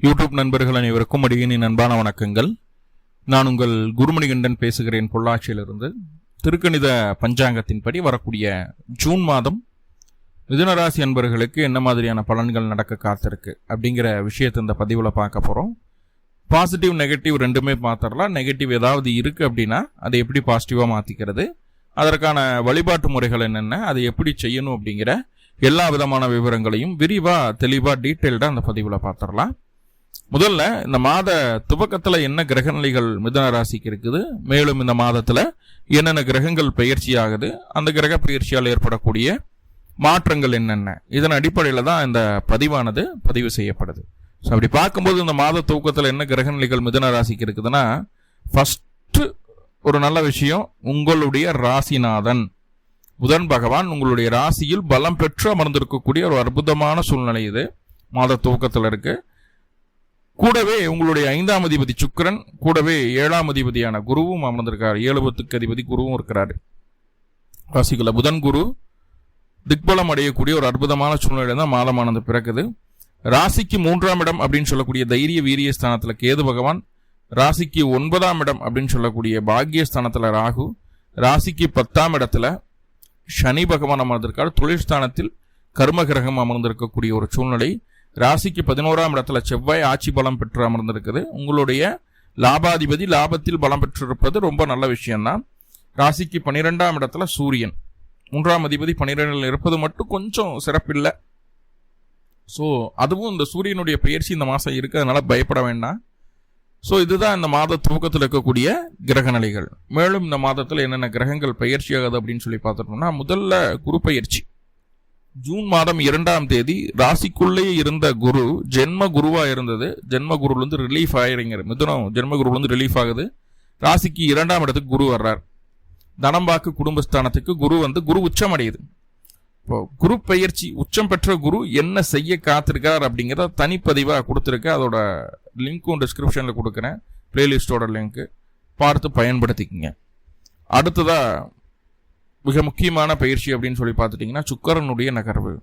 YouTube நண்பர்கள் அனைவருக்கும் அடியேனின் அன்பான வணக்கங்கள். நான் உங்கள் குருமணிகண்டன் பேசுகிறேன் பொள்ளாச்சியிலிருந்து. திருக்கணித பஞ்சாங்கத்தின்படி வரக்கூடிய ஜூன் மாதம் மிதுனராசி அன்பர்களுக்கு என்ன மாதிரியான பலன்கள் நடக்க காத்திருக்கு அப்படிங்கிற விஷயத்தை இந்த பதிவில் பார்க்க போகிறோம். பாசிட்டிவ் நெகட்டிவ் ரெண்டுமே பார்த்துடலாம். நெகட்டிவ் ஏதாவது இருக்குது அப்படின்னா அதை எப்படி பாசிட்டிவாக மாற்றிக்கிறது, அதற்கான வழிபாட்டு முறைகள் என்னென்ன, அதை எப்படி செய்யணும் அப்படிங்கிற எல்லா விதமான விவரங்களையும் விரிவாக தெளிவாக டீட்டெயில்டாக அந்த பதிவில் பார்த்துடலாம். முதல்ல இந்த மாத துவக்கத்துல என்ன கிரகநிலைகள் மிதுன ராசிக்கு இருக்குது, மேலும் இந்த மாதத்துல என்னென்ன கிரகங்கள் பயிற்சி ஆகுது, அந்த கிரக பயிற்சியால் ஏற்படக்கூடிய மாற்றங்கள் என்னென்ன, இதன் அடிப்படையில தான் இந்த பதிவானது பதிவு செய்யப்படுது. ஸோ அப்படி பார்க்கும்போது இந்த மாத துவக்கத்தில் என்ன கிரகநிலைகள் மிதுன ராசிக்கு இருக்குதுன்னா, ஃபர்ஸ்ட் ஒரு நல்ல விஷயம், உங்களுடைய ராசிநாதன் புதன் பகவான் உங்களுடைய ராசியில் பலம் பெற்று அமர்ந்திருக்கக்கூடிய ஒரு அற்புதமான சூழ்நிலை இது மாத துவக்கத்தில் இருக்கு. கூடவே உங்களுடைய 5ஆம் அதிபதி சுக்கிரன், கூடவே 7ஆம் அதிபதியான குருவும் அமர்ந்திருக்காரு. 7க்கு அதிபதி குருவும் இருக்கிறாரு. ராசிக்குள்ள புதன் குரு திக்பலம் அடையக்கூடிய ஒரு அற்புதமான சூழ்நிலை தான் மாதமானது பிறக்குது. ராசிக்கு 3ஆம் இடம் அப்படின்னு சொல்லக்கூடிய தைரிய வீரிய ஸ்தானத்துல கேது பகவான், ராசிக்கு 9ஆம் இடம் அப்படின்னு சொல்லக்கூடிய பாக்கிய ஸ்தானத்துல ராகு, ராசிக்கு 10ஆம் இடத்துல சனி பகவான் அமர்ந்திருக்காரு. தொழில் ஸ்தானத்தில் கர்ம கிரகம் அமர்ந்திருக்கக்கூடிய ஒரு சூழ்நிலை. ராசிக்கு 11ஆம் இடத்துல செவ்வாய் ஆட்சி பலம் பெற்று அமர்ந்திருக்குது. உங்களுடைய லாபாதிபதி லாபத்தில் பலம் பெற்றிருப்பது ரொம்ப நல்ல விஷயம்தான். ராசிக்கு 12ஆம் இடத்துல சூரியன், 3ஆம் அதிபதி 12இல் இருப்பது மட்டும் கொஞ்சம் சிறப்பில்லை. ஸோ அதுவும் இந்த சூரியனுடைய பயிற்சி இந்த மாதம் இருக்கு, அதனால பயப்பட வேண்டாம். ஸோ இதுதான் இந்த மாத துவக்கத்தில் இருக்கக்கூடிய கிரக நிலைகள். மேலும் இந்த மாதத்தில் என்னென்ன கிரகங்கள் பயிற்சி ஆகுது அப்படின்னு சொல்லி பார்த்துட்டோம்னா, முதல்ல குரு பயிற்சி ஜூன் மாதம் 2ஆம் தேதி ராசிக்குள்ளே இருந்த குரு ஜென்ம குருவா இருந்தது. ஜென்ம குருவிலிருந்து ரிலீஃப் ஆயிருங்க. மிதுனம் ஜென்ம குருவிலிருந்து ரிலீஃப் ஆகுது. ராசிக்கு 2ஆம் இடத்துக்கு குரு வர்றார். தனம்பாக்கு குடும்பஸ்தானத்துக்கு குரு உச்சம் அடையுது. இப்போ குரு பயிற்சி உச்சம் பெற்ற குரு என்ன செய்ய காத்திருக்கார் அப்படிங்கிறத தனிப்பதிவா கொடுத்துருக்க. அதோட லிங்க்கும் டிஸ்கிரிப்ஷன்ல கொடுக்குறேன், பிளேலிஸ்டோட லிங்க் பார்த்து பயன்படுத்திக்கங்க. அடுத்ததா மிக முக்கியமான பயிற்சி அப்படின்னு சொல்லி பார்த்துட்டீங்கன்னா, சுக்கிரனுடைய நகர்வு.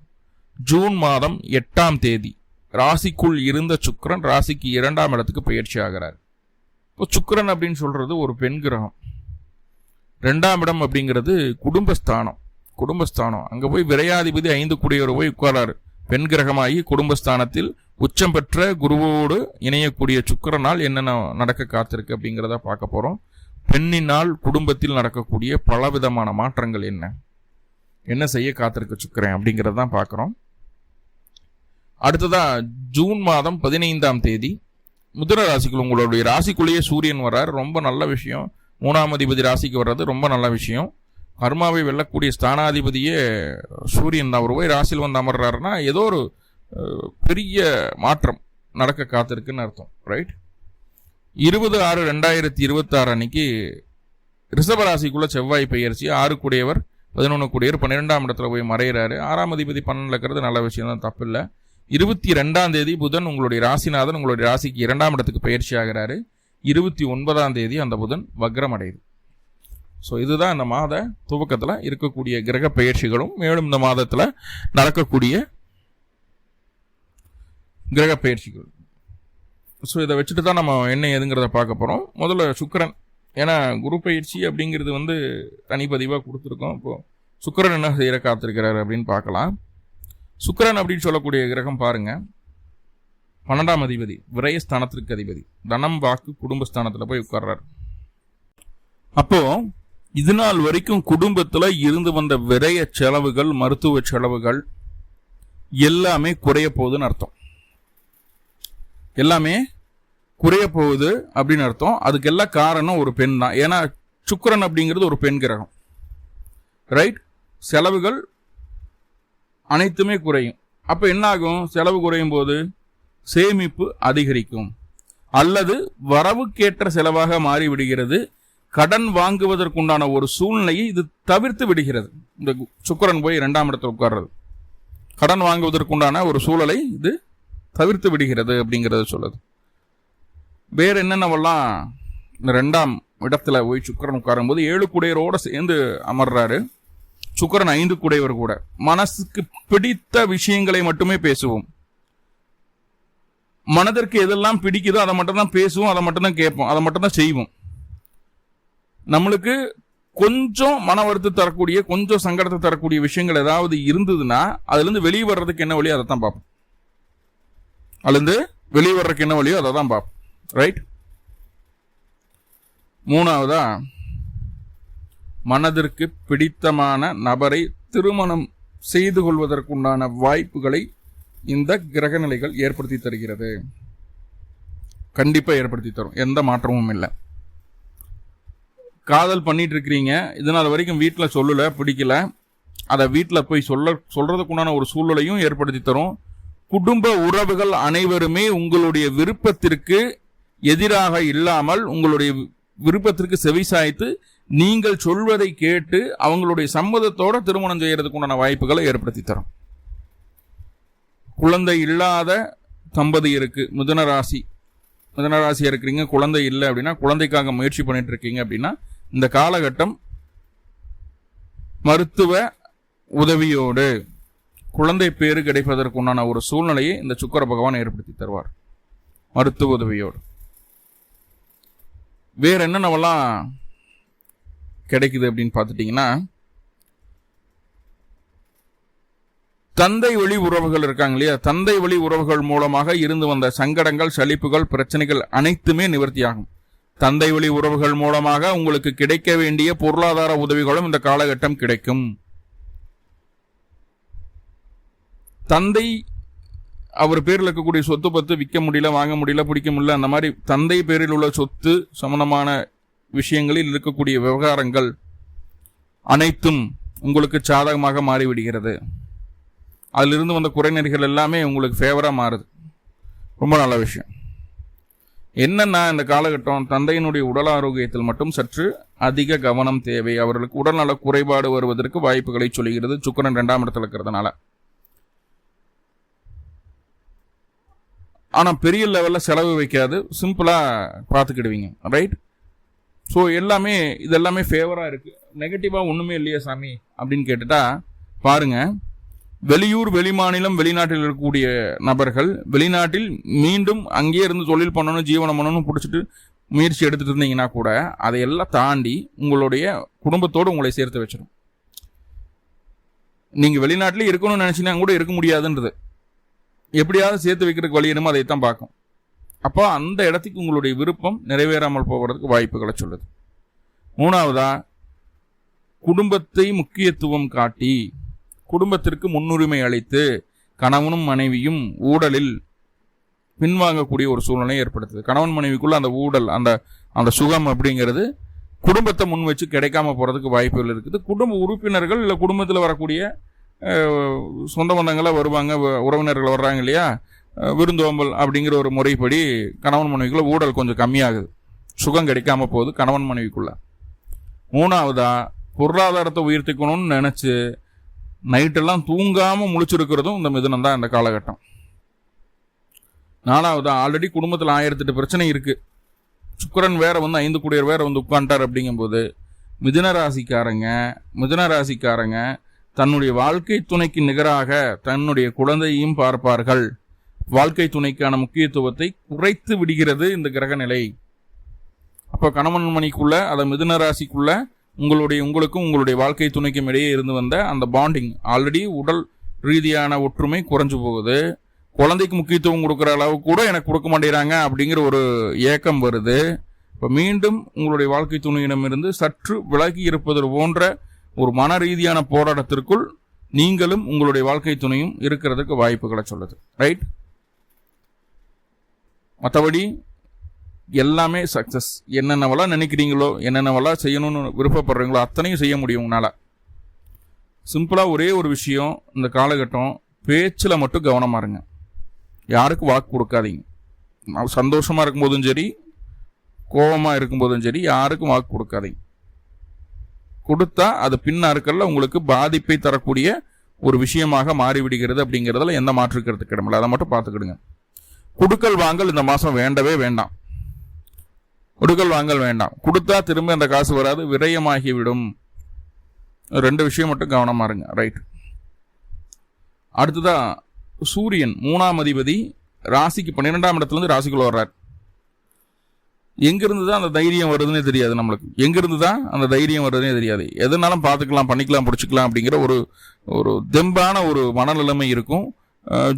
ஜூன் மாதம் 8ஆம் தேதி ராசிக்குள் இருந்த சுக்கிரன் ராசிக்கு 2ஆம் இடத்துக்கு பயிற்சி ஆகிறார். இப்போ சுக்கிரன் அப்படின்னு சொல்றது ஒரு பெண் கிரகம். 2ஆம் இடம் அப்படிங்கிறது குடும்பஸ்தானம். அங்க போய் விரையாதிபதி 5 கூடியவர் போய் உட்காராரு. பெண் கிரகமாகி குடும்பஸ்தானத்தில் உச்சம் பெற்ற குருவோடு இணையக்கூடிய சுக்கிரனால் என்னென்ன நடக்க காத்திருக்கு அப்படிங்கிறத பார்க்க போறோம். பெண்ணினால் குடும்பத்தில் நடக்கக்கூடிய பலவிதமான மாற்றங்கள் என்ன செய்ய காத்திருக்க சுக்கிரன் அப்படிங்கிறது தான் பார்க்குறோம். அடுத்ததா ஜூன் மாதம் 15ஆம் தேதி மிதுன ராசிக்குள் உங்களுடைய ராசிக்குள்ளேயே சூரியன் வர்றார். ரொம்ப நல்ல விஷயம். 3ஆம் அதிபதி ராசிக்கு வர்றது ரொம்ப நல்ல விஷயம். கர்மாவை வெல்லக்கூடிய ஸ்தானாதிபதியே சூரியன் தான். ஒரு போய் ராசியில் வந்து அமர்றாருன்னா ஏதோ ஒரு பெரிய மாற்றம் நடக்க காத்திருக்குன்னு அர்த்தம், ரைட்? 20/6/2026 அன்னைக்கு ரிஷபராசிக்குள்ள செவ்வாய் பயிற்சி. 6 கூடியவர் 11 கூடியவர் 12ஆம் இடத்துல போய் மறைகிறாரு. 6ஆம் அதிபதி 12 இருக்கிறது நல்ல விஷயம் தான், தப்பு இல்லை. 22ஆம் தேதி புதன் உங்களுடைய ராசிநாதன் உங்களுடைய ராசிக்கு 2ஆம் இடத்துக்கு பயிற்சி ஆகிறாரு. 29ஆம் தேதி அந்த புதன் வக்ரம் அடையுது. ஸோ இதுதான் இந்த மாத துவக்கத்தில் இருக்கக்கூடிய கிரக பயிற்சிகளும் மேலும் இந்த மாதத்தில் நடக்கக்கூடிய கிரக பயிற்சிகள். ஸோ இதை வச்சுட்டு தான் நம்ம என்ன ஏதுங்கிறத பார்க்க போகிறோம். முதல்ல சுக்கிரன், ஏன்னா குரு பயிற்சி அப்படிங்கிறது தனிப்பதிவாக கொடுத்துருக்கோம். இப்போது சுக்கிரன் என்ன செய்கிற காத்திருக்கிறார் அப்படின்னு பார்க்கலாம். சுக்கிரன் அப்படின்னு சொல்லக்கூடிய கிரகம் பாருங்க, 12ஆம் அதிபதி விரயஸ்தானத்திற்கு அதிபதி, தனம் வாக்கு குடும்பஸ்தானத்தில் போய் உட்கார்றார். அப்போ இது நாள் வரைக்கும் குடும்பத்தில் இருந்து வந்த விரய செலவுகள், மருத்துவ செலவுகள் எல்லாமே குறைய போகுதுன்னு அர்த்தம். எல்லாமே குறைய போகுது அப்படின்னு அர்த்தம். அதுக்கெல்லாம் காரணம் ஒரு பெண் தான். ஏன்னா சுக்கிரன் அப்படிங்கிறது ஒரு பெண் கிரகம், ரைட்? செலவுகள் அனைத்துமே குறையும். அப்ப என்ன ஆகும்? செலவு குறையும் போது சேமிப்பு அதிகரிக்கும் அல்லது வரவுக்கேற்ற செலவாக மாறிவிடுகிறது. கடன் வாங்குவதற்குண்டான ஒரு சூழ்நிலையை இது தவிர்த்து விடுகிறது. இந்த சுக்கிரன் போய் 2ஆம் இடத்துல உட்கார்றது கடன் வாங்குவதற்குண்டான ஒரு சூழலை இது தவிர்த்து விடுகிறது அப்படிங்கிறத சொல்லுது. வேற என்னென்னவெல்லாம் இந்த 2ஆம் இடத்துல போய் சுக்கிரன் உட்காரும் போது 7 கூடையரோட சேர்ந்து அமர்றாரு. சுக்கிரன் 5 கூடையவர் கூட. மனசுக்கு பிடித்த விஷயங்களை மட்டுமே பேசுவோம். மனதிற்கு எதெல்லாம் பிடிக்குதோ அதை மட்டும் தான் பேசுவோம், அதை மட்டும் தான் கேட்போம், அதை மட்டும் தான் செய்வோம். நம்மளுக்கு கொஞ்சம் மன வருத்தம் தரக்கூடிய, கொஞ்சம் சங்கடத்தை தரக்கூடிய விஷயங்கள் ஏதாவது இருந்ததுன்னா அதுலேருந்து வெளியே வர்றதுக்கு என்ன வழியோ அதை தான் பார்ப்போம். அதுலேருந்து வெளியே வர்றதுக்கு என்ன வழியோ அதை தான் பார்ப்போம். ரைட். மூணாவதா, மனதிற்கு பிடித்தமான நபரை திருமணம் செய்து கொள்வதற்குண்டான வாய்ப்புகளை இந்த கிரக நிலைகள் ஏற்படுத்தி தருகிறது. கண்டிப்பா ஏற்படுத்தி தரும், எந்த மாற்றமும் இல்லை. காதல் பண்ணிட்டு இருக்கிறீங்க, இதனால் வரைக்கும் வீட்டில் சொல்லல, பிடிக்கல, அதை வீட்டில் போய் சொல்றதுக்குண்டான ஒரு சூழ்நிலையும் ஏற்படுத்தி தரும். குடும்ப உறவுகள் அனைவருமே உங்களுடைய விருப்பத்திற்கு எதிராக இல்லாமல் உங்களுடைய விருப்பத்திற்கு செவிசாய்த்து நீங்கள் சொல்வதை கேட்டு அவங்களுடைய சம்மதத்தோட திருமணம் செய்யறதுக்குண்டான வாய்ப்புகளை ஏற்படுத்தி தரும். குழந்தை இல்லாத தம்பதியருக்கு, மிதுன ராசியா இருக்கிறீங்க, குழந்தை இல்லை அப்படின்னா, குழந்தைக்காக முயற்சி பண்ணிட்டு இருக்கீங்க அப்படின்னா, இந்த காலகட்டம் மருத்துவ உதவியோடு குழந்தை பேரு கிடைப்பதற்குண்டான ஒரு சூழ்நிலையை இந்த சுக்கிர பகவான் ஏற்படுத்தி தருவார், மருத்துவ உதவியோடு. வேற என்னென்னவெல்லாம் கிடைக்குது அப்படின்னு பார்த்துட்டீங்கன்னா, தந்தை வழி உறவுகள் இருக்காங்க இல்லையா, தந்தை வழி உறவுகள் மூலமாக இருந்து வந்த சங்கடங்கள், சலிப்புகள், பிரச்சனைகள் அனைத்துமே நிவர்த்தியாகும். தந்தை வழி உறவுகள் மூலமாக உங்களுக்கு கிடைக்க வேண்டிய பொருளாதார உதவிகளும் இந்த காலகட்டம் கிடைக்கும். தந்தை அவர் பேரில் இருக்கக்கூடிய சொத்து பத்து விற்க முடியல, வாங்க முடியல, பிடிக்க முடியல, அந்த மாதிரி தந்தை பேரில் உள்ள சொத்து சம்பந்தமான விஷயங்களில் இருக்கக்கூடிய விவகாரங்கள் அனைத்தும் உங்களுக்கு சாதகமாக மாறிவிடுகிறது. அதிலிருந்து வந்த குறைநெறிகள் எல்லாமே உங்களுக்கு ஃபேவரா மாறுது. ரொம்ப நல்ல விஷயம். என்னன்னா, இந்த காலகட்டம் தந்தையினுடைய உடல் ஆரோக்கியத்தில் மட்டும் சற்று அதிக கவனம் தேவை. அவர்களுக்கு உடல்நல குறைபாடு வருவதற்கு வாய்ப்புகளை சொல்கிறது, சுக்கிரன் 2ஆம் இடத்துல இருக்கிறதுனால. ஆனா பெரிய லெவல்ல செலவு வைக்காது, சிம்பிளா பார்த்துக்கிடுவீங்க. ரைட். ஸோ இதெல்லாமே ஃபேவரா இருக்கு. நெகட்டிவா ஒண்ணுமே இல்லையா சாமி அப்படின்னு கேட்டுட்டா பாருங்க, வெளியூர், வெளிமாநிலம், வெளிநாட்டில் இருக்கக்கூடிய நபர்கள் வெளிநாட்டில் மீண்டும் அங்கேயே இருந்து தொழில் பண்ணணும், ஜீவனம் பண்ணணும் பிடிச்சிட்டு முயற்சி எடுத்துட்டு இருந்தீங்கன்னா கூட அதையெல்லாம் தாண்டி உங்களுடைய குடும்பத்தோடு உங்களை சேர்த்து வச்சிடும். நீங்க வெளிநாட்டிலே இருக்கணும்னு நினைச்சீங்கன்னா கூட இருக்க முடியாதுன்றது, எப்படியாவது சேர்த்து வைக்கிறதுக்கு வழி என்னமோ அதைத்தான் பார்க்கும். அப்போ அந்த இடத்துக்கு உங்களுடைய விருப்பம் நிறைவேறாமல் போவதற்கு வாய்ப்புகளை சொல்லுது. மூணாவதா, குடும்பத்தை முக்கியத்துவம் காட்டி குடும்பத்திற்கு முன்னுரிமை அளித்து கணவனும் மனைவியும் ஊடலில் பின்வாங்கக்கூடிய ஒரு சூழ்நிலை ஏற்படுத்துது. கணவன் மனைவிக்குள்ள அந்த ஊடல், அந்த சுகம் அப்படிங்கிறது குடும்பத்தை முன் வச்சு கிடைக்காம போறதுக்கு வாய்ப்புகள் இருக்குது. குடும்ப உறுப்பினர்கள் இல்லை குடும்பத்தில் வரக்கூடிய சொந்த பந்தங்களாக வருவாங்க, உறவினர்கள் வர்றாங்க இல்லையா, விருந்தோம்பல் அப்படிங்கிற ஒரு முறைப்படி கணவன் மனைவிக்குள்ள ஊடல் கொஞ்சம் கம்மியாகுது, சுகம் கிடைக்காம போகுது கணவன் மனைவிக்குள்ள. மூணாவதா, பொருளாதாரத்தை உயர்த்திக்கணும்னு நினைச்சு நைட்டெல்லாம் தூங்காம முழிச்சிருக்கிறதும் இந்த மிதுனம் தான் இந்த காலகட்டம். நாலாவதா, ஆல்ரெடி குடும்பத்தில் 1008 பிரச்சனை இருக்கு, சுக்கிரன் வேற வந்து 5 கூடியர் வேற வந்து உட்காண்டார். அப்படிங்கும்போது மிதுன ராசிக்காரங்க தன்னுடைய வாழ்க்கை துணைக்கு நிகராக தன்னுடைய குழந்தையையும் பார்ப்பார்கள். வாழ்க்கை துணைக்கான முக்கியத்துவத்தை குறைத்து விடுகிறது இந்த கிரக நிலை. அப்ப கணவன் மணிக்குள்ள, அதை மிதுன ராசிக்குள்ள உங்களுக்கும் உங்களுடைய வாழ்க்கை துணைக்கும் இடையே இருந்து வந்த அந்த பாண்டிங், ஆல்ரெடி உடல் ரீதியான ஒற்றுமை குறைஞ்சு போகுது. குழந்தைக்கு முக்கியத்துவம் கொடுக்குற அளவு கூட எனக்கு கொடுக்க மாட்டேறாங்க அப்படிங்கிற ஒரு ஏக்கம் வருது. இப்ப மீண்டும் உங்களுடைய வாழ்க்கை துணையிடமிருந்து சற்று விலகி இருப்பது போன்ற ஒரு மன ரீதியான போராட்டத்திற்குள் நீங்களும் உங்களுடைய வாழ்க்கை துணையும் இருக்கிறதுக்கு வாய்ப்புகளை சொல்லுது. ரைட். மற்றபடி எல்லாமே சக்சஸ். என்னென்னவெல்லாம் நினைக்கிறீங்களோ, என்னென்னவெல்லாம் செய்யணும்னு விருப்பப்படுறீங்களோ அத்தனையும் செய்ய முடியும் உங்களால. சிம்பிளா ஒரே ஒரு விஷயம், இந்த காலகட்டம் பேச்சுல மட்டும் கவனமா இருங்க. யாருக்கும் வாக்கு கொடுக்காதீங்க. சந்தோஷமா இருக்கும்போதும் சரி, கோபமா இருக்கும்போதும் சரி, யாருக்கும் வாக்கு கொடுக்காதீங்க. கொடுத்தா அது பின்னாட்கள்ல உங்களுக்கு பாதிப்பை தரக்கூடிய ஒரு விஷயமாக மாறிவிடுகிறது. அப்படிங்கிறதுல எந்த மாற்று கருத்து கிடையாது. அதை மட்டும் பார்த்துக்கிடுங்க. குடுக்கல் வாங்கல் இந்த மாசம் வேண்டவே வேண்டாம். கொடுக்கல் வாங்கல் வேண்டாம். கொடுத்தா திரும்ப அந்த காசு வராது, விரயமாகிவிடும். 2 விஷயம் மட்டும் கவனமா இருங்க. ரைட். அடுத்ததா, சூரியன் 3ஆம் அதிபதி ராசிக்கு 12ஆம் இடத்துலேருந்து ராசிக்குள்ள வர்றார். எங்கிருந்து தான் அந்த தைரியம் வருதுன்னே தெரியாது நம்மளுக்கு. எங்கிருந்து தான் அந்த தைரியம் வருதுன்னே தெரியாது. எதுனாலும் பார்த்துக்கலாம், பண்ணிக்கலாம், பிடிச்சிக்கலாம் அப்படிங்கிற ஒரு தெம்பான ஒரு மனநிலைமை இருக்கும்.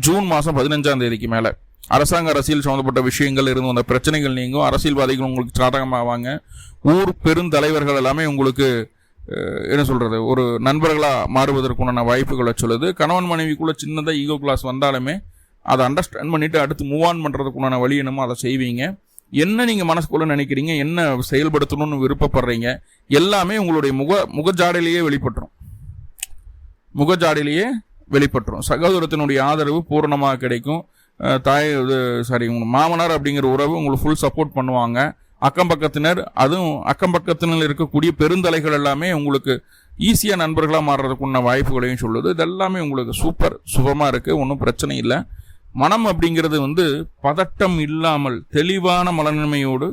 ஜூன் மாதம் 15ஆம் தேதிக்கு மேலே அரசாங்க அரசியல் சம்மந்தப்பட்ட விஷயங்கள் இருந்து அந்த பிரச்சனைகள் நீங்கும். அரசியல்வாதிகள் உங்களுக்கு சாதகமாவாங்க. ஊர் பெருந்தலைவர்கள் எல்லாமே உங்களுக்கு என்ன சொல்கிறது, ஒரு நண்பர்களாக மாறுவதற்குண்டான வாய்ப்புகளை சொல்லுது. கணவன் மனைவிக்குள்ளே சின்னதாக ஈகோ கிளாஸ் வந்தாலுமே அதை அண்டர்ஸ்டாண்ட் பண்ணிவிட்டு அடுத்து மூவ் ஆன் பண்ணுறதுக்குண்டான வழி என்னமோ அதை செய்வீங்க. என்ன நீங்கள் மனசுக்குள்ளே நினைக்கிறீங்க, என்ன செயல்படுத்தணும்னு விருப்பப்படுறீங்க, எல்லாமே உங்களுடைய முகஜாடையிலேயே வெளிப்பட்டுரும். சகோதரத்தினுடைய ஆதரவு பூரணமாக கிடைக்கும். உங்கள் மாமனார் அப்படிங்கிற உறவு உங்களுக்கு ஃபுல் சப்போர்ட் பண்ணுவாங்க. அக்கம் பக்கத்தினர் இருக்கக்கூடிய பெருந்தலைகள் எல்லாமே உங்களுக்கு ஈஸியாக நண்பர்களாக மாறுறதுக்குన్న வாய்ப்புகளையும் சொல்லுது. இதெல்லாமே உங்களுக்கு சுபமாக இருக்குது, ஒன்றும் பிரச்சனை இல்லை. மனம் அப்படிங்கிறது பதட்டம் இல்லாமல் தெளிவான மனநிலைமையோடு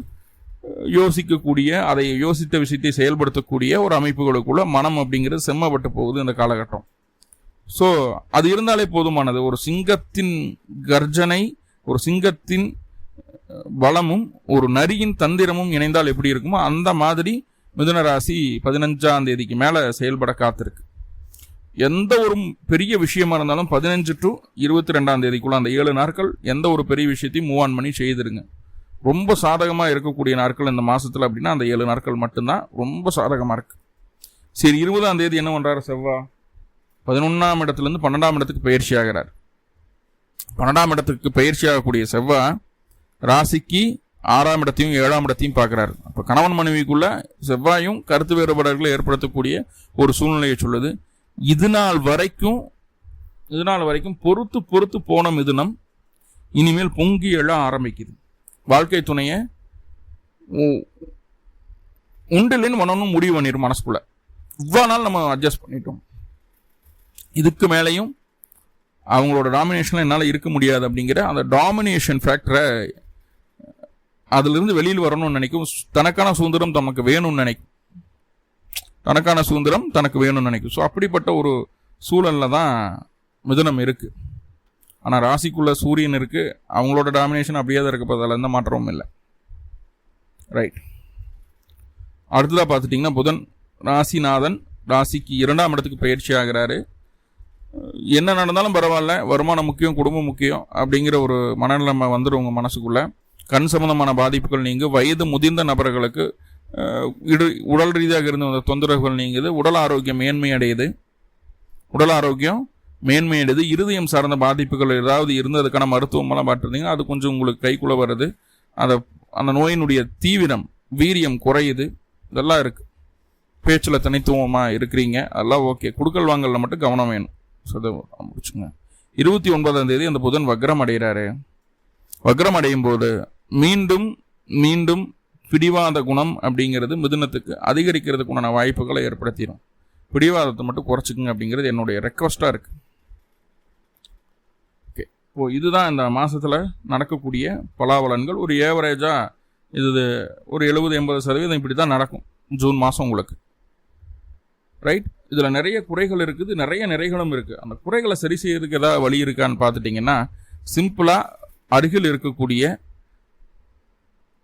யோசிக்கக்கூடிய, அதை யோசித்த விஷயத்தை செயல்படுத்தக்கூடிய ஒரு அமைப்புகளுக்குள்ள மனம் அப்படிங்கிறது செம்மப்பட்டு போகுது இந்த காலகட்டம். ஸோ அது இருந்தாலே போதுமானது. ஒரு சிங்கத்தின் கர்ஜனை, ஒரு சிங்கத்தின் பலமும் ஒரு நரியின் தந்திரமும் இணைந்தால் எப்படி இருக்குமோ அந்த மாதிரி மிதுன ராசி 15ஆம் தேதிக்கு மேலே செயல்பட காத்திருக்கு. எந்த ஒரு பெரிய விஷயமா இருந்தாலும் 15 to 22ஆம் தேதிக்குள்ள அந்த 7 நாட்கள் எந்த ஒரு பெரிய விஷயத்தையும் மூவ் ஆன் பண்ணி செய்திருங்க. ரொம்ப சாதகமாக இருக்கக்கூடிய நாட்கள் இந்த மாதத்தில் அப்படின்னா அந்த 7 நாட்கள் மட்டும்தான் ரொம்ப சாதகமாக இருக்கு. சரி, 20ஆம் தேதி என்ன பண்ணுறாரு? செவ்வாய் 11ஆம் இடத்துலேருந்து 12ஆம் இடத்துக்கு பயிற்சி ஆகிறார். 12ஆம் இடத்துக்கு பயிற்சி ஆகக்கூடிய செவ்வாய் ராசிக்கு 6ஆம் இடத்தையும் 7ஆம் இடத்தையும் பார்க்குறாரு. அப்போ கணவன் மனைவிக்குள்ள செவ்வாயும் கருத்து வேறுபாடுகளை ஏற்படுத்தக்கூடிய ஒரு சூழ்நிலையை சொல்லுது. இது நாள் வரைக்கும் பொறுத்து போன மிதுனம் இனிமேல் பொங்கி எழ ஆரம்பிக்குது. வாழ்க்கை துணையை உண்டிலின்னு மனமும் முடிவு பண்ணிடும் மனசுக்குள்ள. இவ்வளோ நாள் நம்ம அட்ஜஸ்ட் பண்ணிட்டோம், இதுக்கு மேலேயும் அவங்களோட டாமினேஷனில் என்னால் இருக்க முடியாது அப்படிங்கிற அந்த டாமினேஷன் ஃபேக்டரை அதிலிருந்து வெளியில் வரணும்னு நினைக்கும். தனக்கான சுதந்திரம் தனக்கு வேணும்னு நினைக்கும். ஸோ அப்படிப்பட்ட ஒரு சூழலில் தான் மிதுனம் இருக்குது. ஆனால் ராசிக்குள்ள சூரியன் இருக்குது, அவங்களோட டாமினேஷன் அப்படியே தான் இருக்குது. அதில் எந்த மாற்றமும் இல்லை. ரைட், அடுத்ததாக பார்த்துட்டிங்கன்னா புதன் ராசிநாதன் ராசிக்கு 2ஆம் இடத்துக்கு பயிற்சி ஆகிறாரு. என்ன நடந்தாலும் பரவாயில்ல, வருமானம் முக்கியம், குடும்பம் முக்கியம் அப்படிங்கிற ஒரு மனநிலைமை வந்துடும் உங்கள் மனசுக்குள்ள. கண் சம்பந்தமான பாதிப்புகள் நீங்கும். வயது முதிர்ந்த நபர்களுக்கு உடல் ரீதியாக இருந்த அந்த தொந்தரவுகள் நீங்குது. உடல் ஆரோக்கியம் மேன்மையடையுது. இருதயம் சார்ந்த பாதிப்புகள் ஏதாவது இருந்ததுக்கான மருத்துவமெல்லாம் பார்த்துருந்தீங்கன்னா அது கொஞ்சம் உங்களுக்கு கைக்குள்ள வருது. அந்த நோயினுடைய தீவிரம், வீரியம் குறையுது. இதெல்லாம் இருக்குது. பேச்சில் தனித்துவமாக இருக்கிறீங்க, அதெல்லாம் ஓகே. குடுக்கல் வாங்கலில் மட்டும் கவனம் வேணும். முடிச்சுங்க. 29ஆம் தேதி அந்த புதன் வக்ரம் அடைகிறாரு. வக்ரம் அடையும் போது மீண்டும் பிடிவாத குணம் அப்படிங்கிறது மிதுனத்துக்கு அதிகரிக்கிறதுக்குண்டான வாய்ப்புகளை ஏற்படுத்திடும். பிடிவாதத்தை மட்டும் குறைச்சிக்குங்க அப்படிங்கிறது என்னுடைய ரெக்வஸ்டாக இருக்குது. ஓகே, இப்போது இதுதான் இந்த மாதத்தில் நடக்கக்கூடிய பலாபலன்கள். ஒரு ஏவரேஜாக இது ஒரு 70-80% இப்படி தான் நடக்கும் ஜூன் மாதம் உங்களுக்கு. ரைட், இதில் நிறைய குறைகள் இருக்குது, நிறைய நிறைகளும் இருக்குது. அந்த குறைகளை சரி செய்யறதுக்கு ஏதாவது வழி இருக்கான்னு பார்த்துட்டிங்கன்னா, சிம்பிளாக அருகில் இருக்கக்கூடிய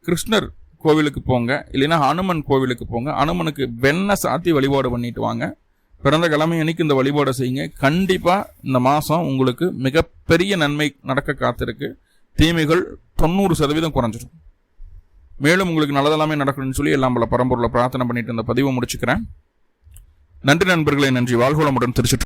கிருஷ்ணர் கோவிலுக்கு போங்க, இல்லைன்னா ஹனுமன் கோவிலுக்கு போங்க. ஹனுமனுக்கு வெண்ணெய் சாத்தி வழிபாடு பண்ணிட்டு வாங்க. பிறந்த கிழமை அன்னைக்கு இந்த வழிபாடை செய்யுங்க. கண்டிப்பாக இந்த மாதம் உங்களுக்கு மிகப்பெரிய நன்மை நடக்க காத்திருக்கு. தீமைகள் 90% குறைஞ்சிடும். மேலும் உங்களுக்கு நல்லதெல்லாமே நடக்கணும்னு சொல்லி எல்லாம் பல பரம்பொருளை பிரார்த்தனை பண்ணிட்டு இந்த பதிவை முடிச்சுக்கிறேன். நன்றி நண்பர்களே, நன்றி. வாழ்வளமுடன். திருச்சி.